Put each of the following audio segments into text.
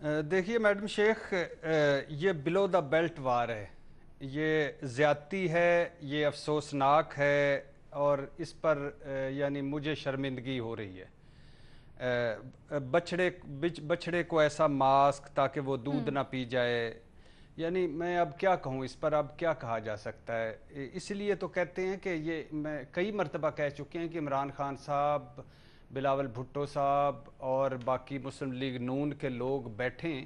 دیکھیے میڈم شیخ، یہ بلو دا بیلٹ وار ہے، یہ زیادتی ہے، یہ افسوسناک ہے، اور اس پر یعنی مجھے شرمندگی ہو رہی ہے۔ بچڑے کو ایسا ماسک تاکہ وہ دودھ نہ پی جائے، یعنی میں اب کیا کہوں اس پر، اب کیا کہا جا سکتا ہے۔ اس لیے تو کہتے ہیں کہ یہ میں کئی مرتبہ کہہ چکے ہیں کہ عمران خان صاحب، بلاول بھٹو صاحب اور باقی مسلم لیگ نون کے لوگ بیٹھیں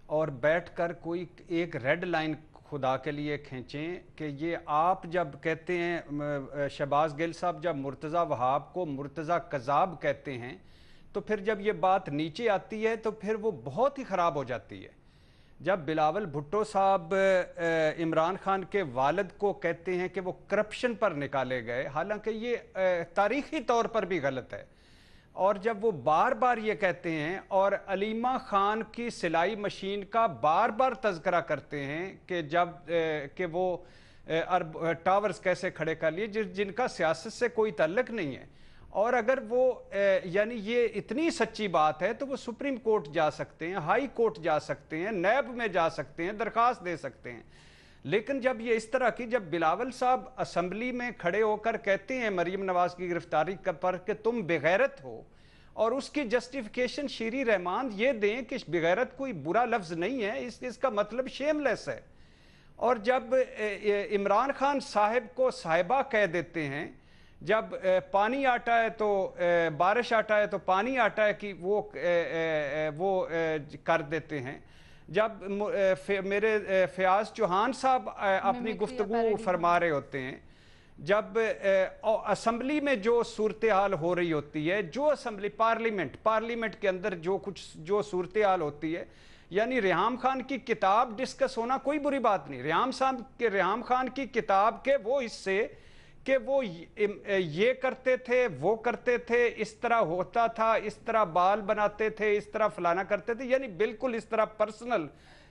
اور بیٹھ کر کوئی ایک ریڈ لائن خدا کے لیے کھینچیں کہ یہ آپ جب کہتے ہیں، شہباز گل صاحب جب مرتضی وہاب کو مرتضی کذاب کہتے ہیں، تو پھر جب یہ بات نیچے آتی ہے تو پھر وہ بہت ہی خراب ہو جاتی ہے۔ جب بلاول بھٹو صاحب عمران خان کے والد کو کہتے ہیں کہ وہ کرپشن پر نکالے گئے، حالانکہ یہ تاریخی طور پر بھی غلط ہے، اور جب وہ بار بار یہ کہتے ہیں اور علیمہ خان کی سلائی مشین کا بار بار تذکرہ کرتے ہیں کہ جب کہ وہ ٹاورز کیسے کھڑے کر لیے جن کا سیاست سے کوئی تعلق نہیں ہے، اور اگر وہ یعنی یہ اتنی سچی بات ہے تو وہ سپریم کورٹ جا سکتے ہیں، ہائی کورٹ جا سکتے ہیں، نیب میں جا سکتے ہیں، درخواست دے سکتے ہیں۔ لیکن جب یہ اس طرح کی، جب بلاول صاحب اسمبلی میں کھڑے ہو کر کہتے ہیں مریم نواز کی گرفتاری پر کہ تم بغیرت ہو، اور اس کی جسٹیفیکیشن شیری رحمان یہ دیں کہ بغیرت کوئی برا لفظ نہیں ہے، اس کا مطلب شیم لیس ہے، اور جب عمران خان صاحب کو صاحبہ کہہ دیتے ہیں، جب پانی آٹا ہے تو بارش آٹا ہے تو پانی آٹا ہے کہ وہ کر دیتے ہیں، جب میرے فیاض چوہان صاحب اپنی گفتگو فرما رہے ہوتے ہیں، جب اسمبلی میں جو صورتحال ہو رہی ہوتی ہے، جو اسمبلی پارلیمنٹ کے اندر جو صورتحال ہوتی ہے، یعنی ریحام خان کی کتاب ڈسکس ہونا کوئی بری بات نہیں، ریحام خان کی کتاب کے وہ حصے کہ وہ یہ کرتے تھے، وہ کرتے تھے، اس طرح ہوتا تھا، اس طرح بال بناتے تھے، اس طرح فلانا کرتے تھے، یعنی بالکل اس طرح پرسنل،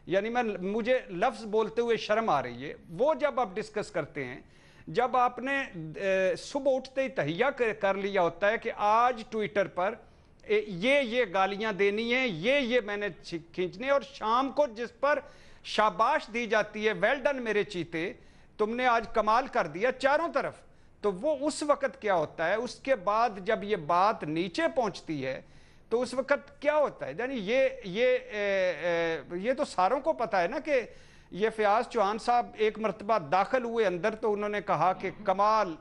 یعنی مجھے لفظ بولتے ہوئے شرم آ رہی ہے، وہ جب آپ ڈسکس کرتے ہیں، جب آپ نے صبح اٹھتے ہی تہیہ کر لیا ہوتا ہے کہ آج ٹویٹر پر یہ گالیاں دینی ہیں، یہ میں نے کھینچنے، اور شام کو جس پر شاباش دی جاتی ہے، ویل ڈن میرے چیتے، تم نے آج کمال کر دیا چاروں طرف، تو وہ اس وقت کیا ہوتا ہے؟ اس کے بعد جب یہ بات نیچے پہنچتی ہے تو اس وقت کیا ہوتا ہے؟ یعنی یہ تو ساروں کو پتا ہے نا کہ یہ فیاض چوہان صاحب ایک مرتبہ داخل ہوئے اندر تو انہوں نے کہا کہ کمال،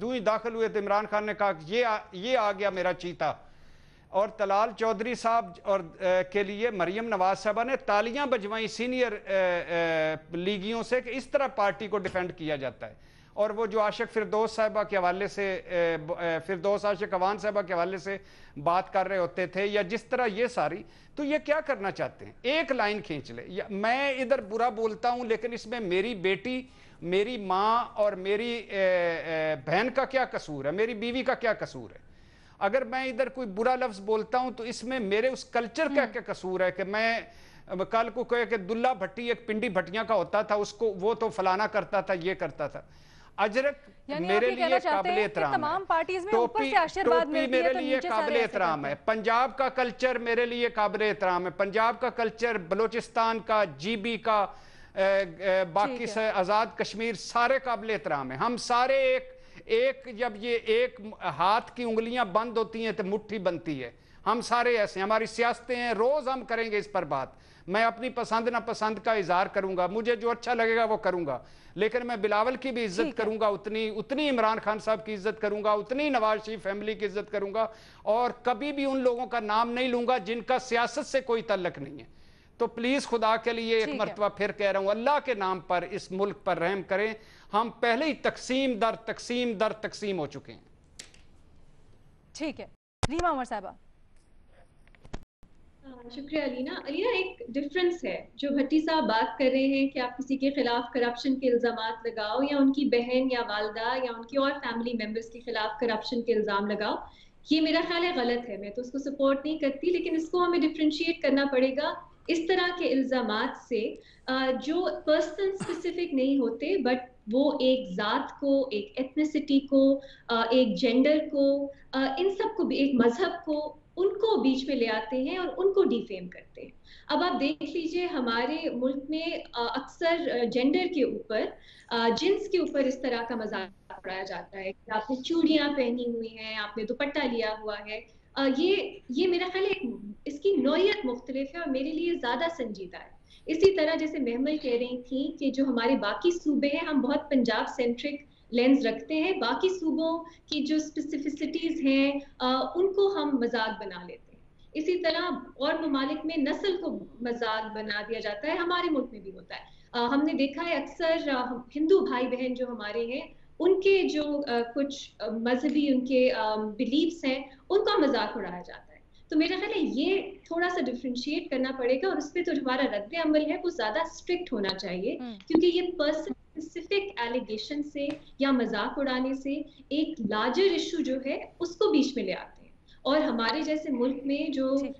دوئی داخل ہوئے تو عمران خان نے کہا کہ یہ آ گیا میرا چیتا، اور طلال چودھری صاحب اور کے لیے مریم نواز صاحبہ نے تالیاں بجوائیں سینئر لیگیوں سے کہ اس طرح پارٹی کو ڈیفینڈ کیا جاتا ہے، اور وہ جو عاشق فردوس صاحبہ کے حوالے سے، فردوس عاشق اوان صاحبہ کے حوالے سے بات کر رہے ہوتے تھے، یا جس طرح یہ ساری، تو یہ کیا کرنا چاہتے ہیں؟ ایک لائن کھینچ لے، میں ادھر برا بولتا ہوں لیکن اس میں میری بیٹی، میری ماں اور میری بہن کا کیا قصور ہے، میری بیوی کا کیا قصور ہے؟ اگر میں ادھر کوئی برا لفظ بولتا ہوں تو اس میں میرے اس کلچر کا کیا قصور ہے کہ میں کل کو کہے کہ دلہ بھٹی ایک پنڈی بھٹیاں کا ہوتا تھا، اس کو وہ تو فلانا کرتا تھا، یہ کرتا تھا۔ اجرک میرے لیے قابل احترام ہے، ٹوپی میرے لیے قابل احترام ہے، پنجاب کا کلچر میرے لیے قابل احترام ہے، پنجاب کا کلچر، بلوچستان کا، جی بی کا، باقی سے آزاد کشمیر، سارے قابل احترام ہیں۔ ہم سارے ایک جب یہ ایک ہاتھ کی انگلیاں بند ہوتی ہیں تو مٹھی بنتی ہے، ہم سارے ایسے ہیں، ہماری سیاستیں ہیں، روز ہم کریں گے اس پر بات، میں اپنی پسند ناپسند کا اظہار کروں گا، مجھے جو اچھا لگے گا وہ کروں گا، لیکن میں بلاول کی بھی عزت کروں گا، اتنی عمران خان صاحب کی عزت کروں گا، اتنی نواز شریف فیملی کی عزت کروں گا، اور کبھی بھی ان لوگوں کا نام نہیں لوں گا جن کا سیاست سے کوئی تعلق نہیں ہے۔ تو پلیز خدا کے لیے ایک مرتبہ پھر کہہ رہا ہوں، اللہ کے نام پر اس ملک پر رحم کریں، ہم پہلے ہی تقسیم در تقسیم ہو چکے ہیں۔ ٹھیک ہے، ریما عمر صاحبہ۔ شکریہ علینا۔ ایک ڈفرنس ہے جو بھٹی صاحب بات کر رہے ہیں کہ آپ کسی کے خلاف کرپشن کے الزامات لگاؤ، یا ان کی بہن یا والدہ یا ان کی اور فیملی ممبرز کے خلاف کرپشن کے الزام لگاؤ، یہ میرا خیال ہے غلط ہے، میں تو اس کو سپورٹ نہیں کرتی، لیکن اس کو ہمیں ڈفرینشیٹ کرنا پڑے گا اس طرح کے الزامات سے جو پرسنل اسپیسیفک نہیں ہوتے، بٹ وہ ایک ذات کو، ایک ایتھنیسٹی کو، ایک جینڈر کو، ان سب کو بھی، ایک مذہب کو، ان کو بیچ میں لے آتے ہیں اور ان کو ڈیفیم کرتے ہیں۔ اب آپ دیکھ لیجئے ہمارے ملک میں اکثر جینڈر کے اوپر جنس کے اوپر اس طرح کا مذاق اڑایا جاتا ہے کہ آپ نے چوڑیاں پہنی ہوئی ہیں، آپ نے دوپٹہ لیا ہوا ہے. یہ میرا خیال ہے اس کی نوعیت مختلف ہے اور میرے لیے زیادہ سنجیدہ ہے. اسی طرح جیسے محمل کہہ رہی تھیں کہ جو ہمارے باقی صوبے ہیں ہم بہت پنجاب سینٹرک لینز رکھتے ہیں، باقی صوبوں کی جو اسپیسیفسٹیز ہیں ان کو ہم مذاق بنا لیتے ہیں. اسی طرح اور ممالک میں نسل کو مذاق بنا دیا جاتا ہے، ہمارے ملک میں بھی ہوتا ہے. ہم نے دیکھا ہے اکثر ہندو بھائی بہن جو ہمارے ہیں ان کے جو کچھ مذہبی ان کے بلیفس ہیں ان کا مذاق اڑایا جاتا ہے. تو میرا خیال ہے یہ تھوڑا سا ڈفرینشیٹ کرنا پڑے گا اور اس پہ تو ہمارا رد عمل ہے وہ زیادہ اسٹرکٹ ہونا چاہیے، کیونکہ یہ پرسن اسپیسیفک ایلیگیشن سے یا مذاق اڑانے سے ایک لارجر ایشو جو ہے اس کو بیچ میں لے آتے ہیں. اور ہمارے جیسے ملک میں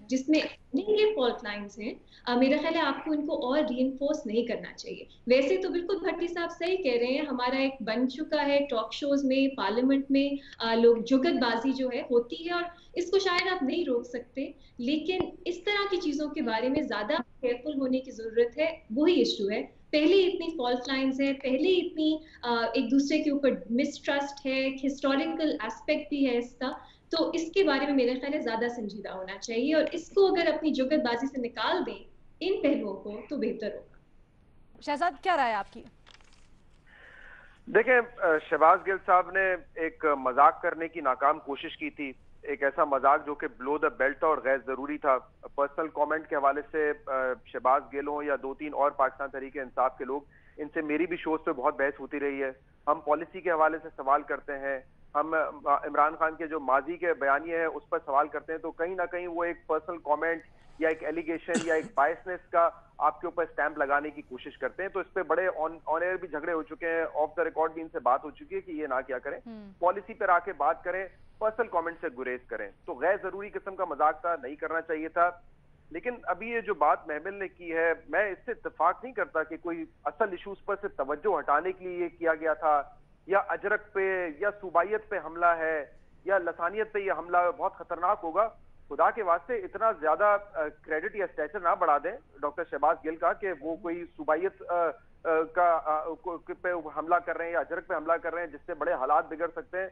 جس میں یہ فالٹ لائنز ہیں میرا خیال ہے آپ کو ان کو اور ری انفورس نہیں کرنا چاہیے. ویسے تو بالکل بھٹی صاحب صحیح کہہ رہے ہیں، ہمارا ایک بن چکا ہے ٹاک شوز میں، پارلیمنٹ میں لوگ جگت بازی جو ہے ہوتی ہے اور اس کو شاید آپ نہیں روک سکتے، لیکن اس طرح کی چیزوں کے بارے میں زیادہ کیئرفل ہونے کی ضرورت ہے. وہی ایشو ہے، پہلے اتنی فالٹ لائنز ہیں، پہلے اتنی ایک دوسرے کے اوپر مسٹرسٹ ہے، ایک ہسٹوریکل ایسپیکٹ بھی ہے اس کا. تو اس کے بارے میں میرا خیال ہے زیادہ سنجیدہ ہونا چاہیے اور اس کو اگر اپنی جگت بازی سے نکال دیں ان پہلوؤں کو تو بہتر ہوگا. شہزاد کیا رائے آپ کی؟ دیکھیں شہباز گل صاحب نے ایک مذاق کرنے کی ناکام کوشش کی تھی، ایک ایسا مذاق جو کہ بلو دا بیلٹ اور غیر ضروری تھا. پرسنل کامنٹ کے حوالے سے شہباز گل ہوں یا 2-3 اور پاکستان تحریک انصاف کے لوگ، ان سے میری بھی شوز پہ بہت بحث ہوتی رہی ہے. ہم پالیسی کے حوالے سے سوال کرتے ہیں، ہم عمران خان کے جو ماضی کے بیانیے ہیں اس پر سوال کرتے ہیں، تو کہیں نہ کہیں وہ ایک پرسنل کامنٹ یا ایک ایلیگیشن یا ایک بائسنس کا آپ کے اوپر اسٹیمپ لگانے کی کوشش کرتے ہیں. تو اس پہ بڑے آن ایئر بھی جھگڑے ہو چکے ہیں، آف دا ریکارڈ بھی ان سے بات ہو چکی ہے کہ یہ نہ کیا کریں، پالیسی پر آ کے بات کریں، پرسنل کامنٹ سے گریز کریں. تو غیر ضروری قسم کا مذاق تھا، نہیں کرنا چاہیے تھا. لیکن ابھی یہ جو بات محمل نے کی ہے، میں اس سے اتفاق نہیں کرتا کہ کوئی اصل ایشوز پر سے توجہ ہٹانے کے لیے یہ کیا گیا تھا، یا اجرک پہ یا صوبائیت پہ حملہ ہے یا لسانیت پہ یہ حملہ بہت خطرناک ہوگا. خدا کے واسطے اتنا زیادہ کریڈٹ یا اسٹیچر نہ بڑھا دیں ڈاکٹر شہباز گل کا کہ وہ کوئی صوبائیت پہ حملہ کر رہے ہیں یا اجرک پہ حملہ کر رہے ہیں جس سے بڑے حالات بگڑ سکتے ہیں.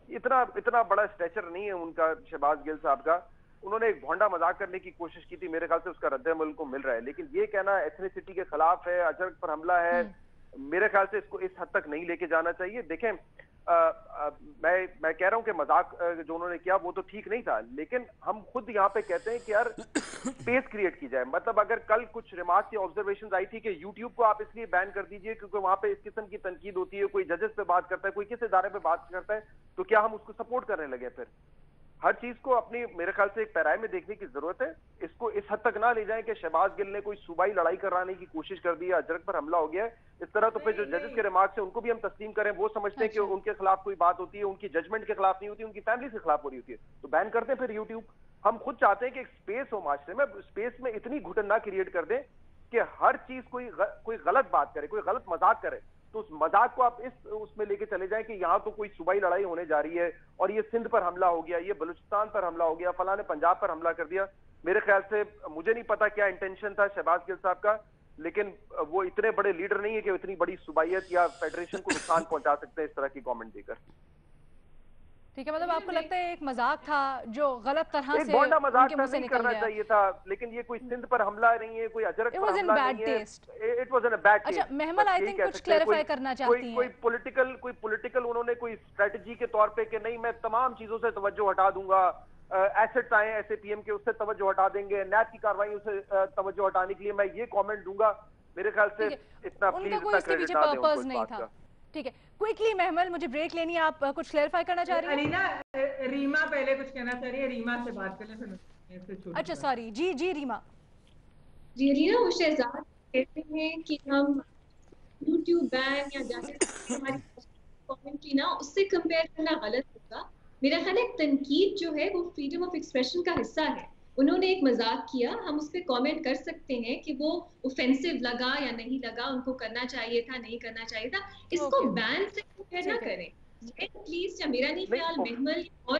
اتنا بڑا اسٹیچر نہیں ہے ان کا شہباز گل صاحب کا. انہوں نے ایک بھونڈا مذاق کرنے کی کوشش کی تھی، میرے خیال سے اس کا رد عمل کو مل رہا ہے. لیکن یہ کہنا ایتھنیسٹی کے خلاف ہے، اجرک پر حملہ ہے، میرے خیال سے اس کو اس حد تک نہیں لے کے جانا چاہیے. دیکھیں میں کہہ رہا ہوں کہ مذاق جو انہوں نے کیا وہ تو ٹھیک نہیں تھا، لیکن ہم خود یہاں پہ کہتے ہیں کہ یار اسپیس کریٹ کی جائے. مطلب اگر کل کچھ ریمارکس یا آبزرویشنز آئی تھی کہ یوٹیوب کو آپ اس لیے بین کر دیجئے کیونکہ وہاں پہ اس قسم کی تنقید ہوتی ہے، کوئی ججز پہ بات کرتا ہے، کوئی کس ادارے پہ بات کرتا ہے، تو کیا ہم اس کو سپورٹ کرنے لگے؟ پھر ہر چیز کو اپنی میرے خیال سے ایک پیرائے میں دیکھنے کی ضرورت ہے. اس کو اس حد تک نہ لے جائیں کہ شہباز گل نے کوئی صوبائی لڑائی کرانے کی کوشش کر دی یا اجرک پر حملہ ہو گیا ہے اس طرح. تو پھر جو ججز کے ریمارکس ہیں ان کو بھی ہم تسلیم کریں. وہ سمجھتے ہیں کہ ان کے خلاف کوئی بات ہوتی ہے، ان کی ججمنٹ کے خلاف نہیں ہوتی، ان کی فیملی کے خلاف ہو رہی ہوتی ہے، تو بین کر دیں پھر یوٹیوب. ہم خود چاہتے ہیں کہ ایک اسپیس ہو معاشرے میں، اسپیس میں اتنی گھٹن نہ کریٹ کر دیں کہ ہر چیز کوئی غلط بات کرے، کوئی غلط مذاق کرے تو اس مذاق کو آپ اس میں لے کے چلے جائیں کہ یہاں تو کوئی صوبائی لڑائی ہونے جا رہی ہے اور یہ سندھ پر حملہ ہو گیا، یہ بلوچستان پر حملہ ہو گیا، فلاں نے پنجاب پر حملہ کر دیا. میرے خیال سے مجھے نہیں پتا کیا انٹینشن تھا شہباز گل صاحب کا، لیکن وہ اتنے بڑے لیڈر نہیں ہے کہ اتنی بڑی صوبائیت یا فیڈریشن کو نقصان پہنچا سکتے ہیں اس طرح کی کامنٹ دے کر. ٹھیک ہے، مطلب آپ کو لگتا ہے ایک مذاق تھا جو غلط طرح سے بونڈا مذاق ان کے منہ سے نہیں نکل کرنا گیا. چاہیے تھا، لیکن یہ کوئی سندھ پر حملہ نہیں ہے، کوئی اجرک پر حملہ نہیں ہے. It was in a bad taste. اچھا محمل آئی تھنک کچھ کلیریفائی کرنا چاہتی ہیں. کوئی پولیٹیکل انہوں نے کوئی اسٹریٹجی کے طور پہ کہ نہیں میں تمام چیزوں سے توجہ ہٹا دوں گا، ایسٹس آئے ایسے پی ایم کے اس سے توجہ ہٹا دیں گے، نیب کی کارروائیوں سے توجہ ہٹانے کے لیے میں یہ کامنٹ دوں گا. میرے خیال سے اتنا پلیز اتنا کریڈٹ نہ دیں ان کو اس بات کا. ٹھیک ہے کوئکلی محمل مجھے بریک لینی ہے، آپ کچھ کلیریفائی کرنا چاہ رہی ہیں؟ علینا ریما پہلے کچھ کہنا چاہ رہی ہے، ریما سے بات کر لیں پھر. اچھا سوری، جی ریما. جی رینا وہ شہزاد کہتے ہیں کہ ہم یوٹیوب بین یا جیسے ہماری کامنٹری نا اس سے کمپیئر کرنا غلط ہوگا. میرا خیال ہے تنقید جو ہے وہ فریڈم آف ایکسپریشن کا حصہ ہے. انہوں نے ایک مذاق کیا، ہم اس پہ کامنٹ کر سکتے ہیں کہ وہ اوفینسو لگا یا نہیں لگا، ان کو کرنا چاہیے تھا نہیں کرنا چاہیے تھا. اس کو بین سے کمپیئر نہ کریں پلیز. یا میرا نہیں خیال محمل اور